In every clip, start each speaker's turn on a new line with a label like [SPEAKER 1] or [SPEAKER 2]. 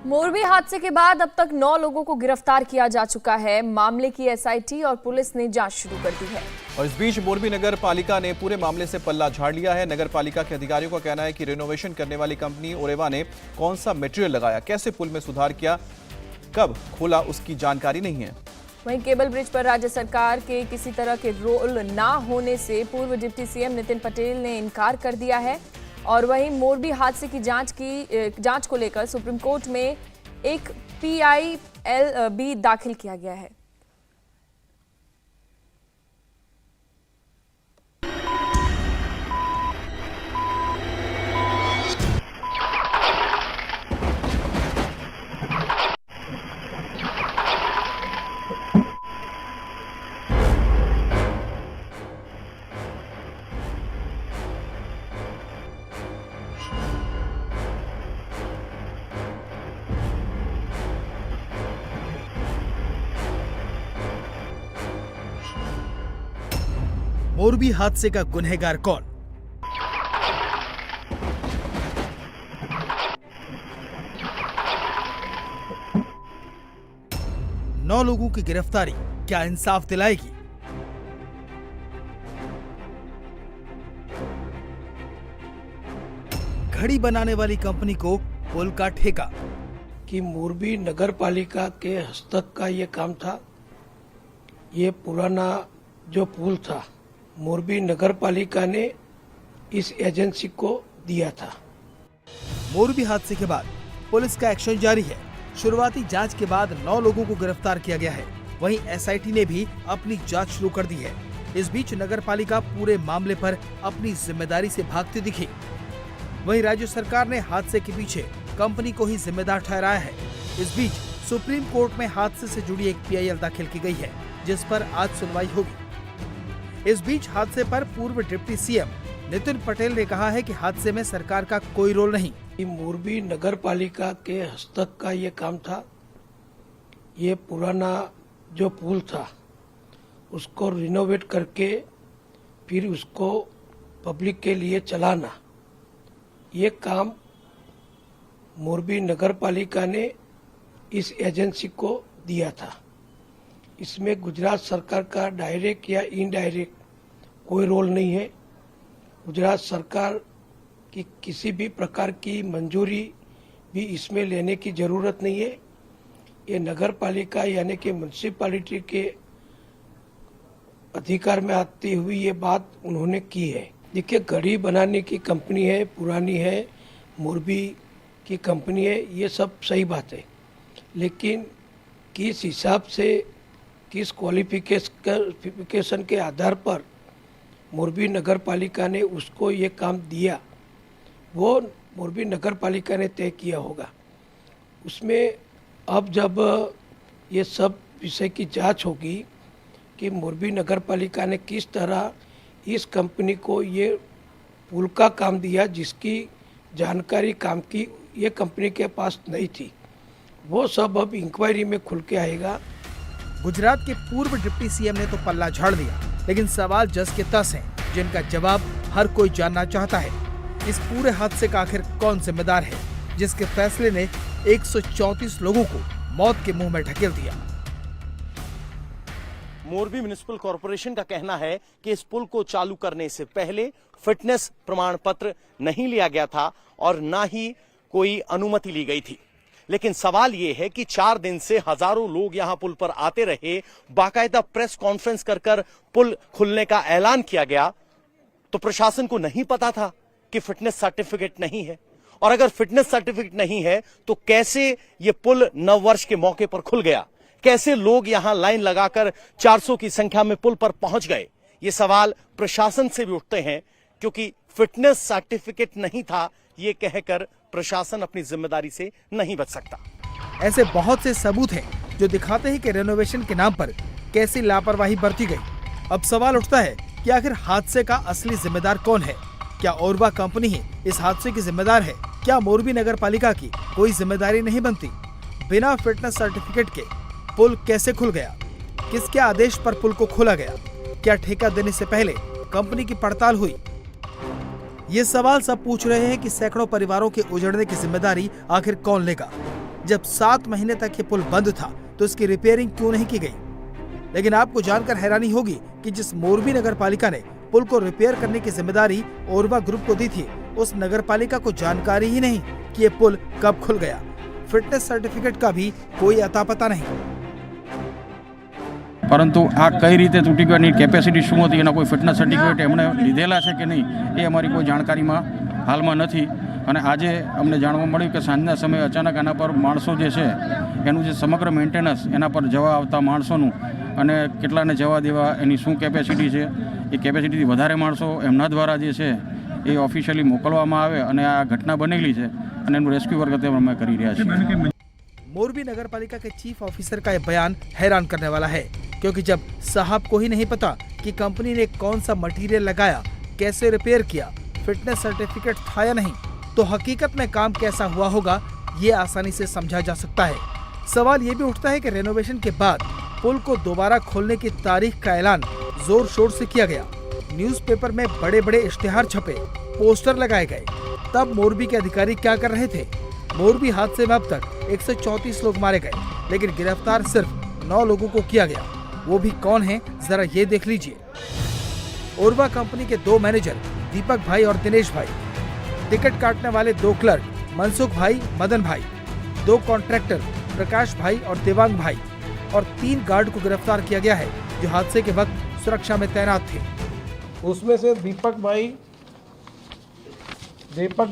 [SPEAKER 1] मोरबी हादसे के बाद अब तक 9 लोगों को गिरफ्तार किया जा चुका है। मामले की एसआईटी और पुलिस ने जांच शुरू कर दी है।
[SPEAKER 2] और इस बीच मोरबी नगर पालिका ने पूरे मामले से पल्ला झाड़ लिया है। नगर पालिका के अधिकारियों का कहना है कि रिनोवेशन करने वाली कंपनी ओरेवा ने कौन सा मटेरियल लगाया, कैसे पुल में सुधार किया, कब खोला, उसकी जानकारी नहीं है।
[SPEAKER 1] वहीं केबल ब्रिज पर राज्य सरकार के किसी तरह के रोल ना होने से पूर्व डिप्टी सीएम नितिन पटेल ने इनकार कर दिया है। और वहीं मोरबी हादसे की जांच को लेकर सुप्रीम कोर्ट में एक PIL भी दाखिल किया गया है।
[SPEAKER 3] मोरबी हादसे का गुनहगार कौन? नौ लोगों की गिरफ्तारी क्या इंसाफ दिलाएगी? घड़ी बनाने वाली कंपनी को पुल का ठेका।
[SPEAKER 4] कि मोरबी नगर पालिका के हस्तक का ये काम था। ये पुराना जो पुल था मोरबी नगर पालिका ने इस एजेंसी को दिया था।
[SPEAKER 3] मोरबी हादसे के बाद पुलिस का एक्शन जारी है। शुरुआती जांच के बाद 9 लोगों को गिरफ्तार किया गया है। वहीं एसआईटी ने भी अपनी जांच शुरू कर दी है। इस बीच नगर पालिका पूरे मामले पर अपनी जिम्मेदारी से भागती दिखी। वहीं राज्य सरकार ने हादसे के पीछे कंपनी को ही जिम्मेदार ठहराया है। इस बीच सुप्रीम कोर्ट में हादसे से जुड़ी एक PIL दाखिल की गई है, जिस पर आज सुनवाई होगी। इस बीच हादसे पर पूर्व डिप्टी सीएम नितिन पटेल ने कहा है कि हादसे में सरकार का कोई रोल नहीं।
[SPEAKER 4] मोरबी नगर पालिका के हस्तक का ये काम था। ये पुराना जो पुल था उसको रिनोवेट करके फिर उसको पब्लिक के लिए चलाना, ये काम मोरबी नगर पालिका ने इस एजेंसी को दिया था। इसमें गुजरात सरकार का डायरेक्ट या इनडायरेक्ट कोई रोल नहीं है। गुजरात सरकार की किसी भी प्रकार की मंजूरी भी इसमें लेने की जरूरत नहीं है। ये नगर पालिका यानी कि म्युनिसिपैलिटी के अधिकार में आती हुई ये बात उन्होंने की है। देखिए, घड़ी बनाने की कंपनी है, पुरानी है, मोरबी की कंपनी है, ये सब सही बात है। लेकिन किस हिसाब से, किस क्वालिफिकेशन के आधार पर मोरबी नगर पालिका ने उसको ये काम दिया, वो मोरबी नगर पालिका ने तय किया होगा। उसमें अब जब ये सब विषय की जांच होगी कि मोरबी नगर पालिका ने किस तरह इस कंपनी को ये पुल का काम दिया, जिसकी जानकारी काम की ये कंपनी के पास नहीं थी, वो सब अब इंक्वायरी में खुल के आएगा।
[SPEAKER 3] गुजरात के पूर्व डिप्टी सीएम ने तो पल्ला झाड़ दिया, लेकिन सवाल जस के तस हैं, जिनका जवाब हर कोई जानना चाहता है। इस पूरे हादसे का आखिर कौन जिम्मेदार है, जिसके फैसले ने 134 लोगों को मौत के मुंह में ढकेल दिया।
[SPEAKER 5] मोरबी म्युनिसिपल कॉर्पोरेशन का कहना है कि इस पुल को चालू करने से पहले फिटनेस प्रमाण पत्र नहीं लिया गया था और ना ही कोई अनुमति ली गई थी। लेकिन सवाल यह है कि 4 दिन से हजारों लोग यहां पुल पर आते रहे, बाकायदा प्रेस कॉन्फ्रेंस कर पुल खुलने का ऐलान किया गया, तो प्रशासन को नहीं पता था कि फिटनेस सर्टिफिकेट नहीं है। और अगर फिटनेस सर्टिफिकेट नहीं है तो कैसे ये पुल नववर्ष के मौके पर खुल गया, कैसे लोग यहां लाइन लगाकर 400 की संख्या में पुल पर पहुंच गए? ये सवाल प्रशासन से भी उठते हैं, क्योंकि फिटनेस सर्टिफिकेट नहीं था ये कहकर प्रशासन अपनी जिम्मेदारी से नहीं बच सकता।
[SPEAKER 3] ऐसे बहुत से सबूत हैं जो दिखाते हैं कि रेनोवेशन के नाम पर कैसी लापरवाही बरती गई। अब सवाल उठता है कि आखिर हादसे का असली जिम्मेदार कौन है? क्या ओरवा कंपनी ही इस हादसे की जिम्मेदार है? क्या मोरबी नगर पालिका की कोई जिम्मेदारी नहीं बनती? बिना फिटनेस सर्टिफिकेट के पुल कैसे खुल गया? किसके आदेश पर पुल को खोला गया? क्या ठेका देने से पहले कंपनी की पड़ताल हुई? ये सवाल सब पूछ रहे हैं कि सैकड़ों परिवारों के उजड़ने की जिम्मेदारी आखिर कौन लेगा। जब 7 महीने तक ये पुल बंद था तो इसकी रिपेयरिंग क्यों नहीं की गई? लेकिन आपको जानकर हैरानी होगी कि जिस मोरबी नगर पालिका ने पुल को रिपेयर करने की जिम्मेदारी ओरवा ग्रुप को दी थी, उस नगर पालिका को जानकारी ही नहीं कि ये पुल कब खुल गया। फिटनेस सर्टिफिकेट का भी कोई अता पता नहीं।
[SPEAKER 6] પરંતુ આ કઈ રીતે તૂટી ગયો, એની કેપેસિટી શું હતી, એના કોઈ ફિટનેસ સર્ટિફિકેટ એમણે લીધેલા છે કે નહીં, એ અમારી કોઈ જાણકારીમાં હાલમાં નથી। અને આજે અમને જાણવા મળ્યું કે સાંજના સમયે અચાનક આના પર માણસો જે છે એનું જે સમગ્ર મેન્ટેનન્સ એના પર જવા આવતા માણસોનું અને કેટલાને જવા દેવા એની શું કેપેસિટી છે, એ કેપેસિટીથી વધારે માણસો એમના દ્વારા જે છે એ ઓફિશિયલી મોકલવામાં આવે અને આ ઘટના બનેલી છે અને એનું રેસ્ક્યુ વર્ક અત્યારે અમે કરી રહ્યા છીએ।
[SPEAKER 3] मोरबी नगर पालिका के चीफ ऑफिसर का यह बयान हैरान करने वाला है, क्योंकि जब साहब को ही नहीं पता कि कंपनी ने कौन सा मटेरियल लगाया, कैसे रिपेयर किया, फिटनेस सर्टिफिकेट था या नहीं, तो हकीकत में काम कैसा हुआ होगा ये आसानी से समझा जा सकता है। सवाल ये भी उठता है कि रेनोवेशन के बाद पुल को दोबारा खोलने की तारीख का ऐलान जोर शोर से किया गया, न्यूज़पेपर में बड़े बड़े इश्तेहार छपे, पोस्टर लगाए गए, तब मोरबी के अधिकारी क्या कर रहे थे? मोरबी हादसे में अब तक 134 लोग मारे गए, लेकिन गिरफ्तार सिर्फ 9 लोगों को किया गया। वो भी कौन है, जरा ये देख लीजिए। ओरवा कंपनी के 2 मैनेजर दीपक भाई और दिनेश भाई, टिकट काटने वाले 2 क्लर्क मनसुख भाई, मदन भाई, 2 कॉन्ट्रैक्टर प्रकाश भाई और देवांग भाई और 3 गार्ड को गिरफ्तार किया गया है जो हादसे के वक्त सुरक्षा में तैनात थे।
[SPEAKER 4] उसमें से दीपक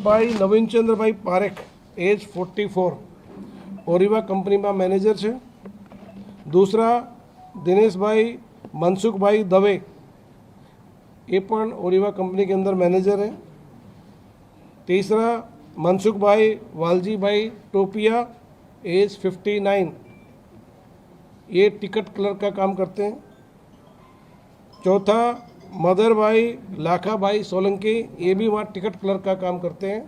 [SPEAKER 4] भाई नवीन चंद्र भाई पारेख एज 44 ओरिवा कंपनी में मैनेजर है। दूसरा दिनेश भाई मनसुख भाई दवे, ये पण ओरिवा कंपनी के अंदर मैनेजर है। तीसरा मनसुख भाई वालजी भाई टोपिया एज 59, ये टिकट क्लर्क का काम करते हैं। चौथा मदर भाई लाखा भाई सोलंकी, ये भी वहाँ टिकट क्लर्क का काम करते हैं।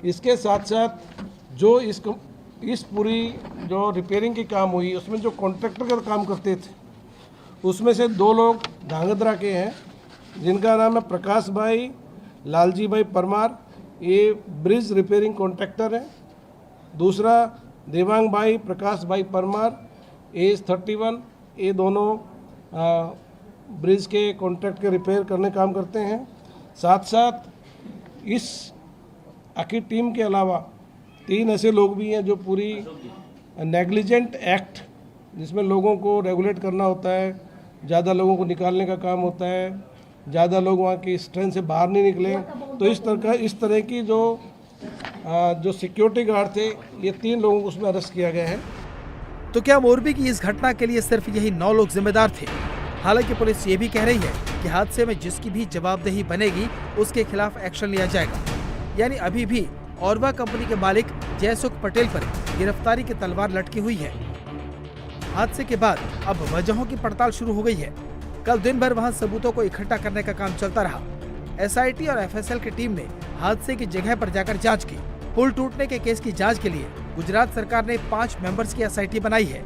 [SPEAKER 4] इसके साथ साथ जो इस पूरी जो रिपेयरिंग की काम हुई उसमें जो कॉन्ट्रैक्टर का काम करते थे उसमें से 2 लोग धांगध्रा के हैं, जिनका नाम है प्रकाश भाई लालजी भाई परमार, ये ब्रिज रिपेयरिंग कॉन्ट्रैक्टर है। दूसरा देवांग भाई प्रकाश भाई परमार एज 31, ये दोनों ब्रिज के कॉन्ट्रैक्ट के रिपेयर करने काम करते हैं। साथ साथ इस आखिर टीम के अलावा 3 ऐसे लोग भी हैं जो पूरी नेग्लिजेंट एक्ट, जिसमें लोगों को रेगुलेट करना होता है, ज़्यादा लोगों को निकालने का काम होता है, ज़्यादा लोग वहाँ की स्ट्रेंथ से बाहर नहीं निकले, तो इस तरह की जो सिक्योरिटी गार्ड थे, ये 3 लोगों को उसमें अरेस्ट किया गया है।
[SPEAKER 3] तो क्या मोरबी की इस घटना के लिए सिर्फ यही 9 लोग जिम्मेदार थे? हालांकि पुलिस ये भी कह रही है कि हादसे में जिसकी भी जवाबदेही बनेगी उसके खिलाफ एक्शन लिया जाएगा। यानी अभी भी ओरवा कंपनी के मालिक जयसुख पटेल पर गिरफ्तारी की तलवार लटकी हुई है। हादसे के बाद अब वजहों की पड़ताल शुरू हो गई है। कल दिन भर वहां सबूतों को इकट्ठा करने का काम चलता रहा। एसआईटी और एफएसएल की टीम ने हादसे की जगह पर जाकर जांच की। पुल टूटने के केस की जांच के लिए गुजरात सरकार ने 5 मेंबर्स की एसआईटी बनाई है।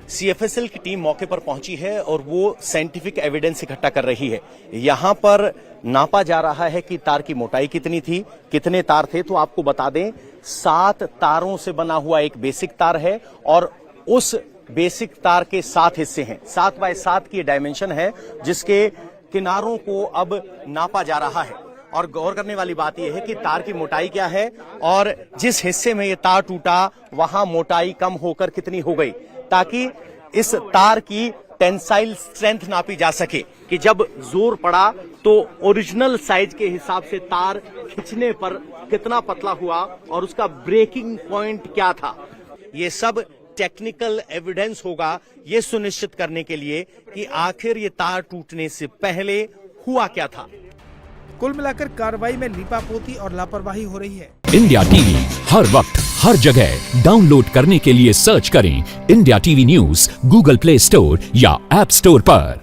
[SPEAKER 5] सीएफएसएल की टीम मौके पर पहुंची है और वो साइंटिफिक एविडेंस इकट्ठा कर रही है। यहां पर नापा जा रहा है कि तार की मोटाई कितनी थी, कितने तार थे। तो आपको बता दें 7 तारों से बना हुआ एक बेसिक तार है और उस बेसिक तार के 7 हिस्से हैं। 7 बाय 7 की डायमेंशन है, जिसके किनारों को अब नापा जा रहा है। और गौर करने वाली बात यह है कि तार की मोटाई क्या है और जिस हिस्से में ये तार टूटा वहां मोटाई कम होकर कितनी हो गई, ताकि इस तार की टेंसाइल स्ट्रेंथ नापी जा सके कि जब जोर पड़ा तो ओरिजिनल साइज के हिसाब से तार खींचने पर कितना पतला हुआ और उसका ब्रेकिंग पॉइंट क्या था। ये सब टेक्निकल एविडेंस होगा ये सुनिश्चित करने के लिए कि आखिर ये तार टूटने से पहले हुआ क्या था।
[SPEAKER 3] कुल मिलाकर कार्रवाई में लीपापोती और लापरवाही हो रही है।
[SPEAKER 7] इंडिया टीवी हर वक्त हर जगह डाउनलोड करने के लिए सर्च करें India TV news Google play store या ऐप स्टोर पर।